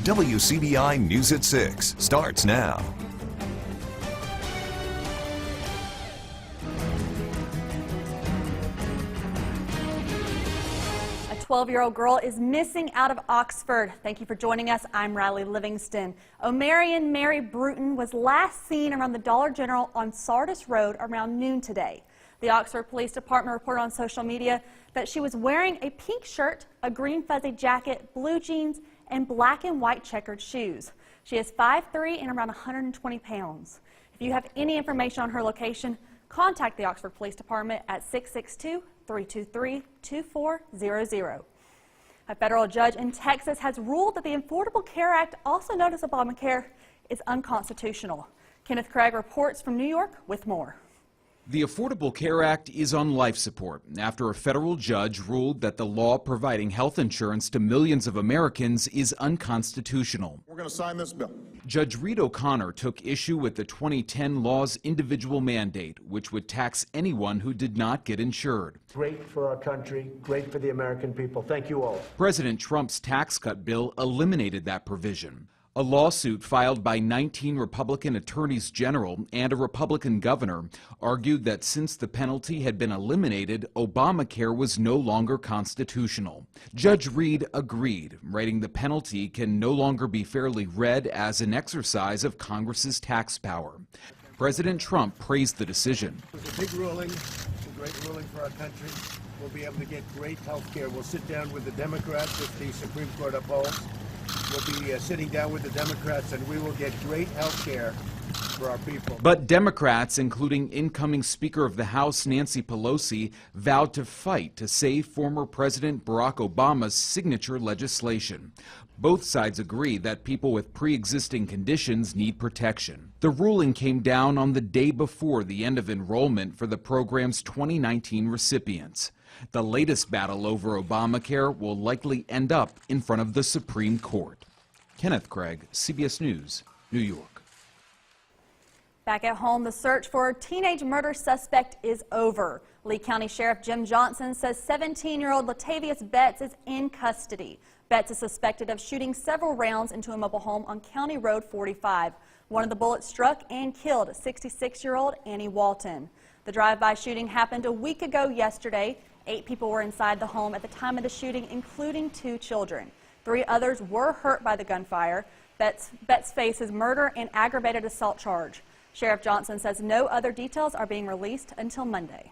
WCBI News at 6 starts now. A 12-year-old girl is missing out of Oxford. Thank you for joining us. I'm Riley Livingston. O'Marion Mary Bruton was last seen around the Dollar General on Sardis Road around noon today. The Oxford Police Department reported on social media that she was wearing a pink shirt, a green fuzzy jacket, blue jeans, and black and white checkered shoes. She is 5'3" and around 120 pounds. If you have any information on her location, contact the Oxford Police Department at 662-323-2400. A federal judge in Texas has ruled that the Affordable Care Act, also known as Obamacare, is unconstitutional. Kenneth Craig reports from New York with more. The Affordable Care Act is on life support after a federal judge ruled that the law providing health insurance to millions of Americans is unconstitutional. We're going to sign this bill. Judge Reed O'Connor took issue with the 2010 law's individual mandate, which would tax anyone who did not get insured. Great for our country, great for the American people. Thank you all. President Trump's tax cut bill eliminated that provision. A lawsuit filed by 19 Republican attorneys general and a Republican governor argued that since the penalty had been eliminated, Obamacare was no longer constitutional. Judge Reed agreed, writing the penalty can no longer be fairly read as an exercise of Congress's tax power. President Trump praised the decision. It was a big ruling, it's a great ruling for our country. We'll be able to get great health care. We'll sit down with the Democrats if the Supreme Court upholds. We'll be sitting down with the Democrats, and we will get great health care for our people. But Democrats, including incoming Speaker of the House Nancy Pelosi, vowed to fight to save former President Barack Obama's signature legislation. Both sides agree that people with pre-existing conditions need protection. The ruling came down on the day before the end of enrollment for the program's 2019 recipients. The latest battle over Obamacare will likely end up in front of the Supreme Court. Kenneth Craig, CBS News, New York. Back at home, the search for a teenage murder suspect is over. Lee County Sheriff Jim Johnson says 17-year-old Latavius Betts is in custody. Betts is suspected of shooting several rounds into a mobile home on County Road 45. One of the bullets struck and killed 66-year-old Annie Walton. The drive-by shooting happened a week ago yesterday. 8 people were inside the home at the time of the shooting, including 2 children. 3 others were hurt by the gunfire. Betts faces murder and aggravated assault charge. Sheriff Johnson says no other details are being released until Monday.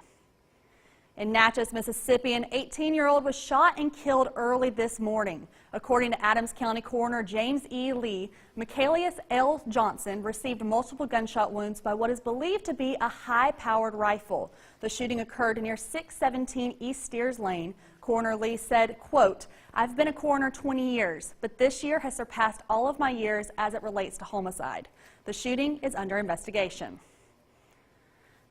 In Natchez, Mississippi, an 18-year-old was shot and killed early this morning. According to Adams County Coroner James E. Lee, Michaelius L. Johnson received multiple gunshot wounds by what is believed to be a high-powered rifle. The shooting occurred near 617 East Steers Lane. Coroner Lee said, quote, "I've been a coroner 20 years, but this year has surpassed all of my years as it relates to homicide. The shooting is under investigation."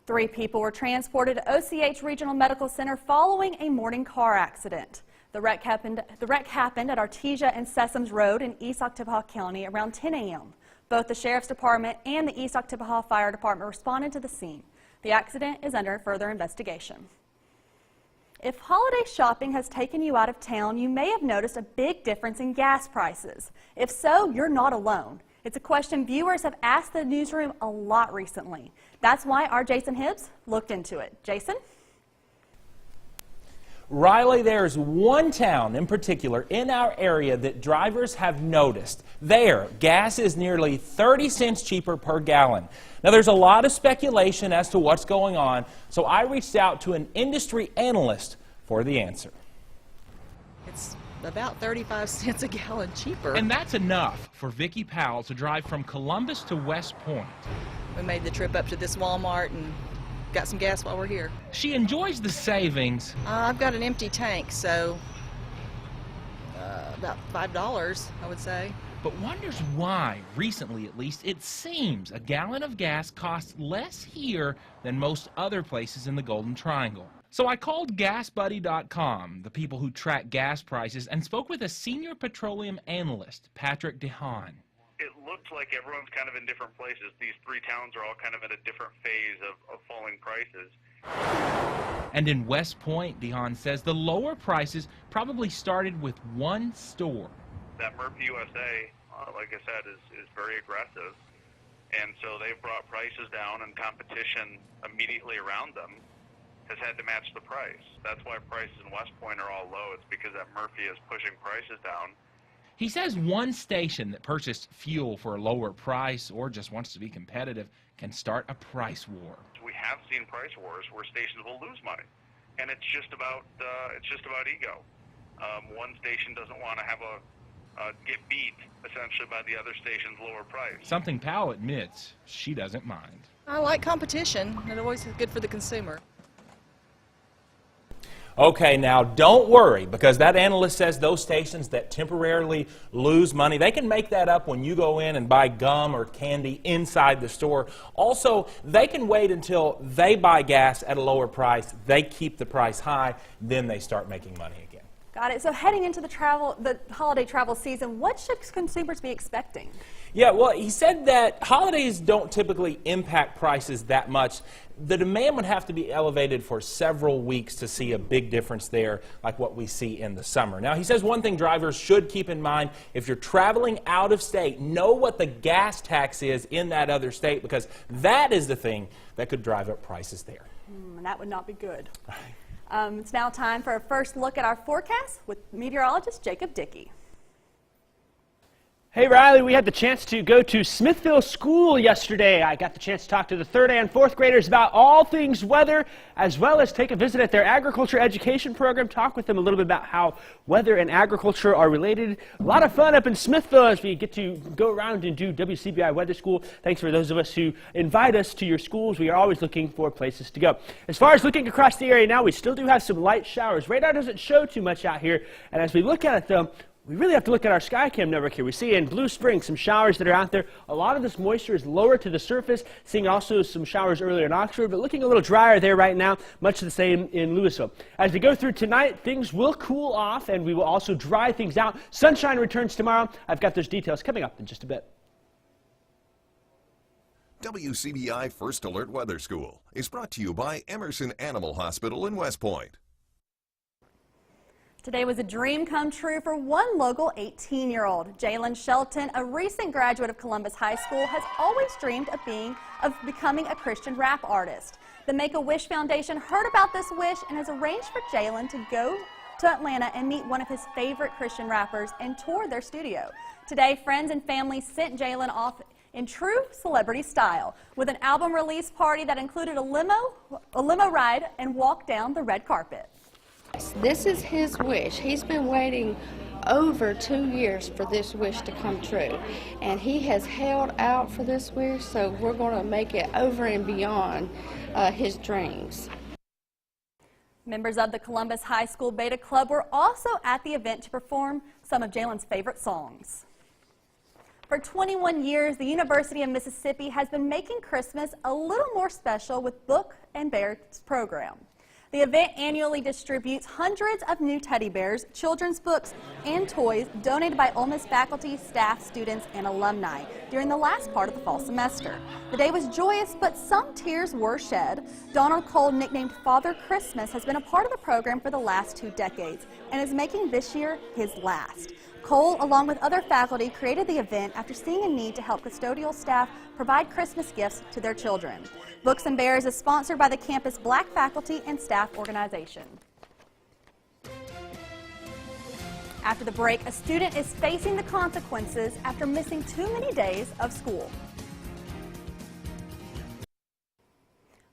3 people were transported to OCH Regional Medical Center following a morning car accident. The wreck happened at Artesia and Sessoms Road in East OKTIBBEHA County around 10 a.m. Both the Sheriff's Department and the East OKTIBBEHA Fire Department responded to the scene. The accident is under further investigation. If holiday shopping has taken you out of town, you may have noticed a big difference in gas prices. If so, you're not alone. It's a question viewers have asked the newsroom a lot recently. That's why our Jason Hibbs looked into it. Jason? Riley, there's one town in particular in our area that drivers have noticed. There, gas is nearly 30 cents cheaper per gallon. Now, there's a lot of speculation as to what's going on, so I reached out to an industry analyst for the answer. It's about 35 cents a gallon cheaper. And that's enough for Vicki Powell to drive from Columbus to West Point. We made the trip up to this Walmart and got some gas while we're here. She enjoys the savings. I've got an empty tank, so about $5, I would say. But wonders why, recently at least, it seems a gallon of gas costs less here than most other places in the Golden Triangle. So I called GasBuddy.com, the people who track gas prices, and spoke with a senior petroleum analyst, Patrick DeHaan. It looks like everyone's kind of in different places. These 3 towns are all kind of at a different phase of falling prices. And in West Point, DeHaan says the lower prices probably started with one store. That Murphy USA like I said, is very aggressive. And so they've brought prices down, and competition immediately around them has had to match the price. That's why prices in West Point are all low. It's because that Murphy is pushing prices down. He says one station that purchased fuel for a lower price or just wants to be competitive can start a price war. We have seen price wars where stations will lose money, and it's just about ego. One station doesn't want to have get beat essentially by the other station's lower price. Something Powell admits she doesn't mind. I like competition. It always is good for the consumer. Okay, now don't worry, because that analyst says those stations that temporarily lose money, they can make that up when you go in and buy gum or candy inside the store. Also, they can wait until they buy gas at a lower price, they keep the price high, then they start making money again. Got it. So heading into the holiday travel season, what should consumers be expecting? Yeah, well, he said that holidays don't typically impact prices that much. The demand would have to be elevated for several weeks to see a big difference there, like what we see in the summer. Now, he says one thing drivers should keep in mind: if you're traveling out of state, know what the gas tax is in that other state, because that is the thing that could drive up prices there. And that would not be good. It's now time for a first look at our forecast with meteorologist Jacob Dickey. Hey Riley, we had the chance to go to Smithville School yesterday. I got the chance to talk to the 3rd and 4th graders about all things weather, as well as take a visit at their agriculture education program, talk with them a little bit about how weather and agriculture are related. A lot of fun up in Smithville as we get to go around and do WCBI Weather School. Thanks for those of us who invite us to your schools. We are always looking for places to go. As far as looking across the area now, we still do have some light showers. Radar doesn't show too much out here, and as we look at it though, we really have to look at our SkyCam network here. We see in Blue Spring some showers that are out there. A lot of this moisture is lower to the surface, seeing also some showers earlier in Oxford, but looking a little drier there right now, much the same in Louisville. As we go through tonight, things will cool off, and we will also dry things out. Sunshine returns tomorrow. I've got those details coming up in just a bit. WCBI First Alert Weather School is brought to you by Emerson Animal Hospital in West Point. Today was a dream come true for one local 18-year-old. Jalen Shelton, a recent graduate of Columbus High School, has always dreamed of becoming a Christian rap artist. The Make-A-Wish Foundation heard about this wish and has arranged for Jalen to go to Atlanta and meet one of his favorite Christian rappers and tour their studio. Today, friends and family sent Jalen off in true celebrity style with an album release party that included a limo ride and walk down the red carpet. This is his wish. He's been waiting over 2 years for this wish to come true, and he has held out for this wish, so we're going to make it over and beyond his dreams. Members of the Columbus High School Beta Club were also at the event to perform some of Jalen's favorite songs. For 21 years, the University of Mississippi has been making Christmas a little more special with Book and Bear's program. The event annually distributes hundreds of new teddy bears, children's books, and toys donated by Ole Miss faculty, staff, students, and alumni during the last part of the fall semester. The day was joyous, but some tears were shed. Donald Cole, nicknamed Father Christmas, has been a part of the program for the last 2 decades and is making this year his last. Cole, along with other faculty, created the event after seeing a need to help custodial staff provide Christmas gifts to their children. Books and Bears is sponsored by the campus Black Faculty and Staff Organization. After the break, a student is facing the consequences after missing too many days of school.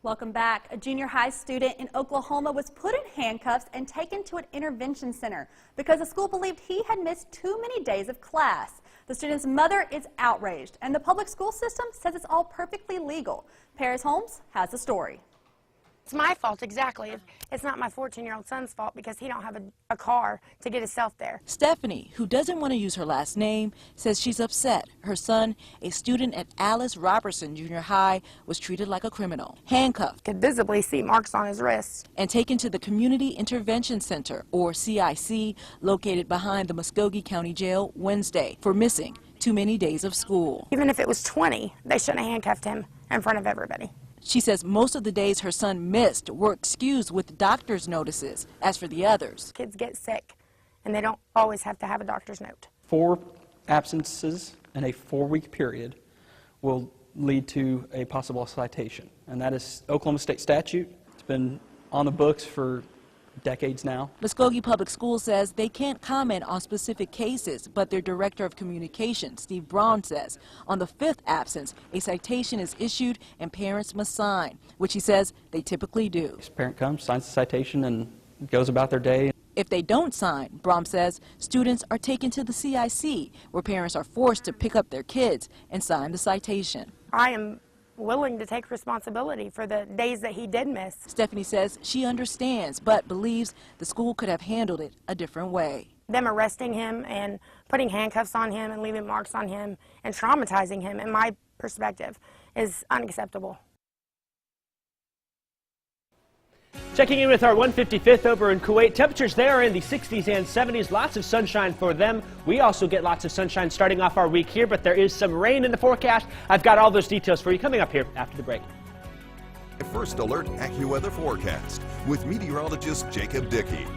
Welcome back. A junior high student in Oklahoma was put in handcuffs and taken to an intervention center because the school believed he had missed too many days of class. The student's mother is outraged, and the public school system says it's all perfectly legal. Paris Holmes has the story. It's my fault, exactly. It's not my 14-year-old son's fault because he don't have a car to get himself there. Stephanie, who doesn't want to use her last name, says she's upset. Her son, a student at Alice Robertson Junior High, was treated like a criminal, handcuffed, Could visibly see marks on his wrists, and taken to the Community Intervention Center, or CIC, located behind the Muskogee County Jail Wednesday for missing too many days of school. Even if it was 20, they shouldn't have handcuffed him in front of everybody. She says most of the days her son missed were excused with doctor's notices. As for the others, kids get sick, and they don't always have to have a doctor's note. 4 absences in a 4-week period will lead to a possible citation. And that is Oklahoma State statute. It's been on the books for decades now. Muskogee Public Schools says they can't comment on specific cases, but their director of communications, Steve Braun, says on the 5th absence, a citation is issued and parents must sign, which he says they typically do. This parent comes, signs the citation, and goes about their day. If they don't sign, Braun says students are taken to the CIC, where parents are forced to pick up their kids and sign the citation. I am willing to take responsibility for the days that he did miss. Stephanie says she understands, but believes the school could have handled it a different way. Them arresting him and putting handcuffs on him and leaving marks on him and traumatizing him, in my perspective, is unacceptable. Checking in with our 155th over in Kuwait. Temperatures there are in the 60s and 70s. Lots of sunshine for them. We also get lots of sunshine starting off our week here, but there is some rain in the forecast. I've got all those details for you coming up here after the break. First Alert AccuWeather forecast with meteorologist Jacob Dickey.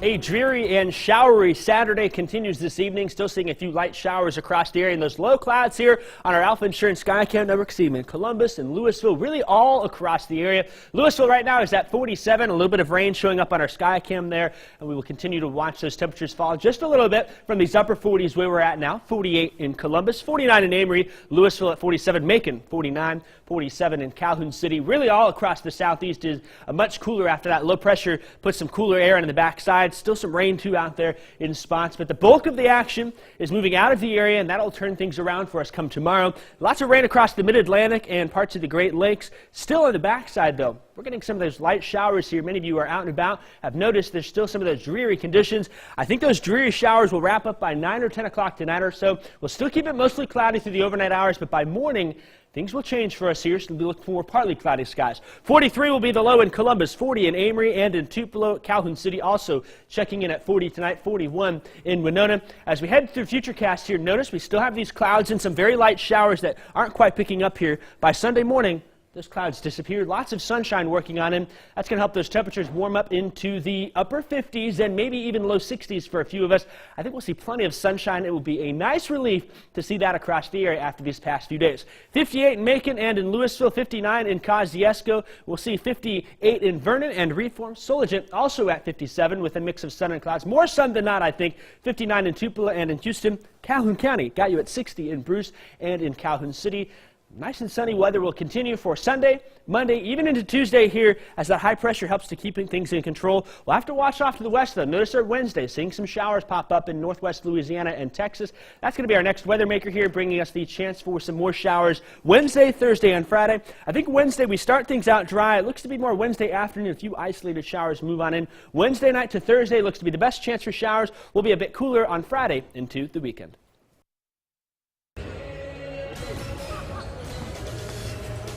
A dreary and showery Saturday continues this evening. Still seeing a few light showers across the area, and those low clouds here on our Alpha Insurance Skycam network. See them in Columbus and Louisville, really all across the area. Louisville right now is at 47, a little bit of rain showing up on our Skycam there, and we will continue to watch those temperatures fall just a little bit from these upper 40s where we're at now. 48 in Columbus, 49 in Amory, Louisville at 47, Macon 49, 47 in Calhoun City. Really all across the southeast is much cooler after that low pressure puts some cooler air in the backside. Still some rain too out there in spots, but the bulk of the action is moving out of the area, and that'll turn things around for us come tomorrow. Lots of rain across the mid-Atlantic and parts of the Great Lakes. Still on the backside though, we're getting some of those light showers here. Many of you are out and about have noticed there's still some of those dreary conditions. I think those dreary showers will wrap up by 9 or 10 o'clock tonight or so. We'll still keep it mostly cloudy through the overnight hours, but by morning things will change for us here, so we'll be looking for partly cloudy skies. 43 will be the low in Columbus, 40 in Amory and in Tupelo. Calhoun City also checking in at 40 tonight, 41 in Winona. As we head through Futurecast here, notice we still have these clouds and some very light showers that aren't quite picking up here. By Sunday morning, those clouds disappeared. Lots of sunshine working on them. That's going to help those temperatures warm up into the upper 50s and maybe even low 60s for a few of us. I think we'll see plenty of sunshine. It will be a nice relief to see that across the area after these past few days. 58 in Macon and in Louisville, 59 in Kosciuszko. We'll see 58 in Vernon and Reform. Soligent also at 57 with a mix of sun and clouds. More sun than not, I think. 59 in Tupelo and in Houston. Calhoun County got you at 60 in Bruce and in Calhoun City. Nice and sunny weather will continue for Sunday, Monday, even into Tuesday here as that high pressure helps to keep things in control. We'll have to watch off to the west, though. Notice our Wednesday, seeing some showers pop up in northwest Louisiana and Texas. That's going to be our next weather maker here, bringing us the chance for some more showers Wednesday, Thursday, and Friday. I think Wednesday we start things out dry. It looks to be more Wednesday afternoon. A few isolated showers move on in. Wednesday night to Thursday looks to be the best chance for showers. We'll be a bit cooler on Friday into the weekend.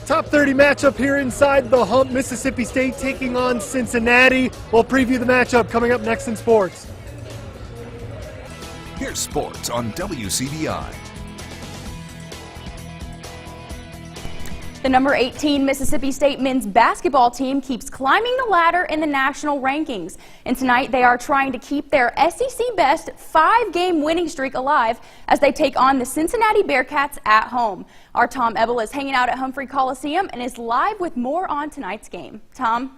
Top 30 matchup here inside the Hump. Mississippi State taking on Cincinnati. We'll preview the matchup coming up next in sports. Here's sports on WCBI. The number 18 Mississippi State men's basketball team keeps climbing the ladder in the national rankings. And tonight they are trying to keep their SEC best 5-game winning streak alive as they take on the Cincinnati Bearcats at home. Our Tom Ebel is hanging out at Humphrey Coliseum and is live with more on tonight's game. Tom?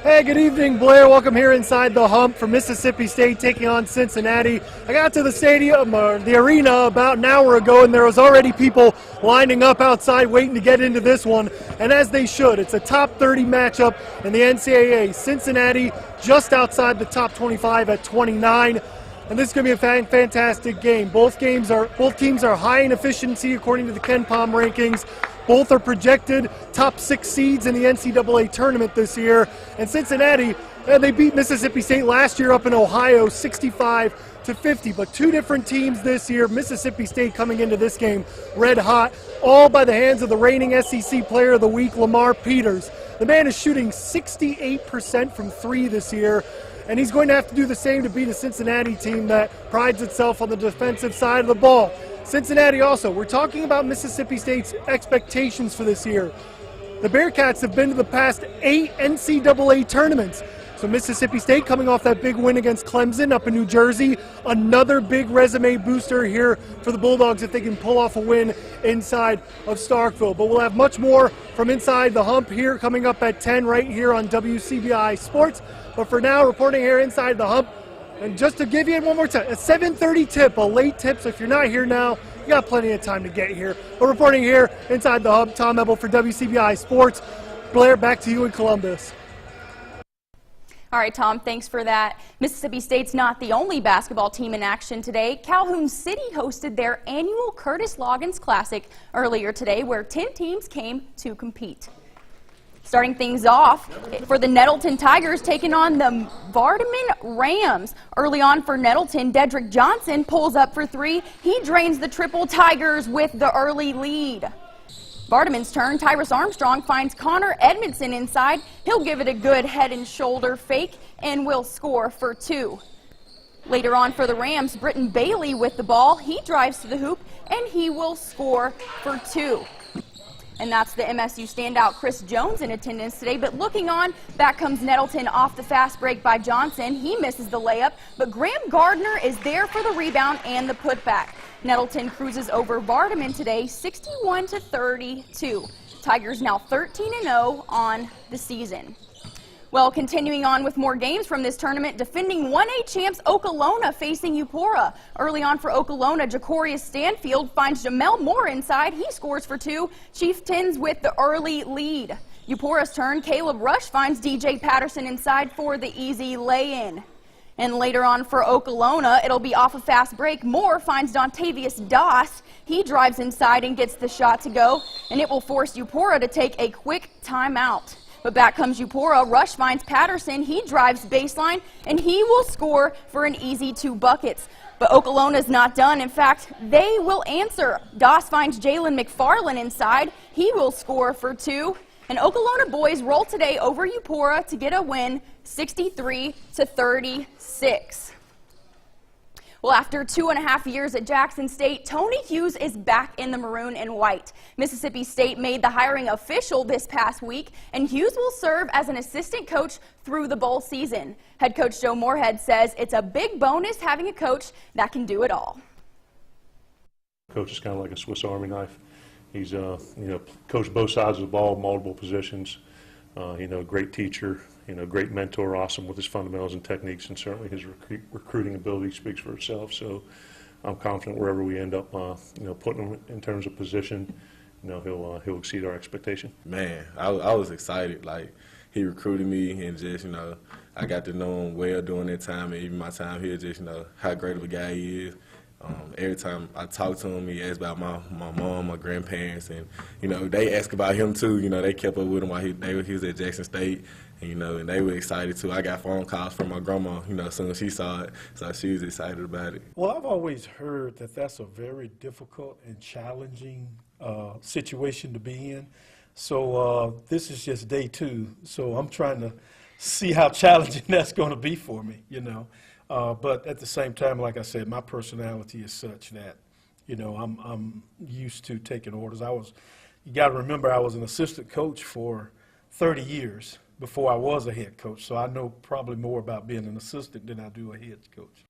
Hey, good evening, Blair. Welcome here inside the Hump for Mississippi State taking on Cincinnati. I got to the stadium, the arena, about an hour ago, and there was already people lining up outside waiting to get into this one, and as they should. It's a top 30 matchup in the NCAA. Cincinnati just outside the top 25 at 29. And this is going to be a fantastic game. Both teams are high in efficiency according to the KenPom rankings. Both are projected top 6 seeds in the NCAA tournament this year. And Cincinnati, they beat Mississippi State last year up in Ohio 65-50. But two different teams this year. Mississippi State coming into this game red hot, all by the hands of the reigning SEC Player of the Week, Lamar Peters. The man is shooting 68% from 3 this year. And he's going to have to do the same to beat a Cincinnati team that prides itself on the defensive side of the ball. Cincinnati also, we're talking about Mississippi State's expectations for this year. The Bearcats have been to the past 8 NCAA tournaments. So Mississippi State coming off that big win against Clemson up in New Jersey. Another big resume booster here for the Bulldogs if they can pull off a win inside of Starkville. But we'll have much more from Inside the Hump here coming up at 10 right here on WCBI Sports. But for now, reporting here Inside the Hump. And just to give you one more time, a 7:30 tip, a late tip. So if you're not here now, you got plenty of time to get here. But reporting here Inside the Hump, Tom Ebel for WCBI Sports. Blair, back to you in Columbus. All right, Tom, thanks for that. Mississippi State's not the only basketball team in action today. Calhoun City hosted their annual Curtis Loggins Classic earlier today, where 10 teams came to compete. Starting things off for the Nettleton Tigers, taking on the VARDAMAN Rams. Early on for Nettleton, Dedrick Johnson pulls up for three. He drains the triple Tigers with the early lead. Vardaman's turn. Tyrus Armstrong finds Connor Edmondson inside. He'll give it a good head and shoulder fake and will score for two. Later on for the Rams, Britton Bailey with the ball. He drives to the hoop and he will score for two. And that's the MSU standout Chris Jones in attendance today. But looking on, back comes Nettleton off the fast break by Johnson. He misses the layup, but Graham Gardner is there for the rebound and the putback. Nettleton cruises over Vardaman today, 61-32. Tigers now 13-0 on the season. Well, continuing on with more games from this tournament, defending 1A champs Okolona facing EUPORA. Early on for Okolona, Jacorius Stanfield finds Jamel Moore inside. He scores for two. Chieftains with the early lead. EUPORA's turn. Caleb Rush finds DJ Patterson inside for the easy lay-in. And later on for Okolona, it'll be off a fast break. Moore finds Dontavius Doss. He drives inside and gets the shot to go, and it will force EUPORA to take a quick timeout. But back comes EUPORA. Rush finds Patterson. He drives baseline, and he will score for an easy 2 buckets. But Okolona's not done. In fact, they will answer. Doss finds Jalen McFarland inside. He will score for 2. And Okolona boys roll today over EUPORA to get a win, 63-36. Well, after 2.5 years at Jackson State, Tony Hughes is back in the maroon and white. Mississippi State made the hiring official this past week, and Hughes will serve as an assistant coach through the bowl season. Head coach Joe Moorhead says it's a big bonus having a coach that can do it all. Coach is kind of like a Swiss Army knife. He's coached both sides of the ball, multiple positions. Great teacher, great mentor, awesome with his fundamentals and techniques, and certainly his recruiting ability speaks for itself. So I'm confident wherever we end up, putting him in terms of position, he'll exceed our expectation. Man, I was excited. Like, he recruited me, and just I got to know him well during that time, and even my time here, just how great of a guy he is. Every time I talk to him, he asks about my mom, my grandparents, and they ask about him too. They kept up with him while he was at Jackson State, and they were excited too. I got phone calls from my grandma, as soon as she saw it, so she was excited about it. Well, I've always heard that that's a very difficult and challenging situation to be in. So this is just day 2, so I'm trying to see how challenging that's going to be for me, But at the same time, like I said, my personality is such that, I'm used to taking orders. You got to remember, I was an assistant coach for 30 years before I was a head coach, so I know probably more about being an assistant than I do a head coach.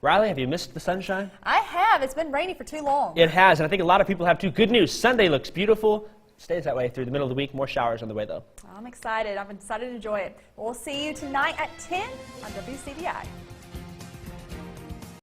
Riley, have you missed the sunshine? I have. It's been rainy for too long. It has, and I think a lot of people have too. Good news, Sunday looks beautiful. Stays that way through the middle of the week. More showers on the way, though. I'm excited. I'm excited to enjoy it. We'll see you tonight at 10 on WCBI.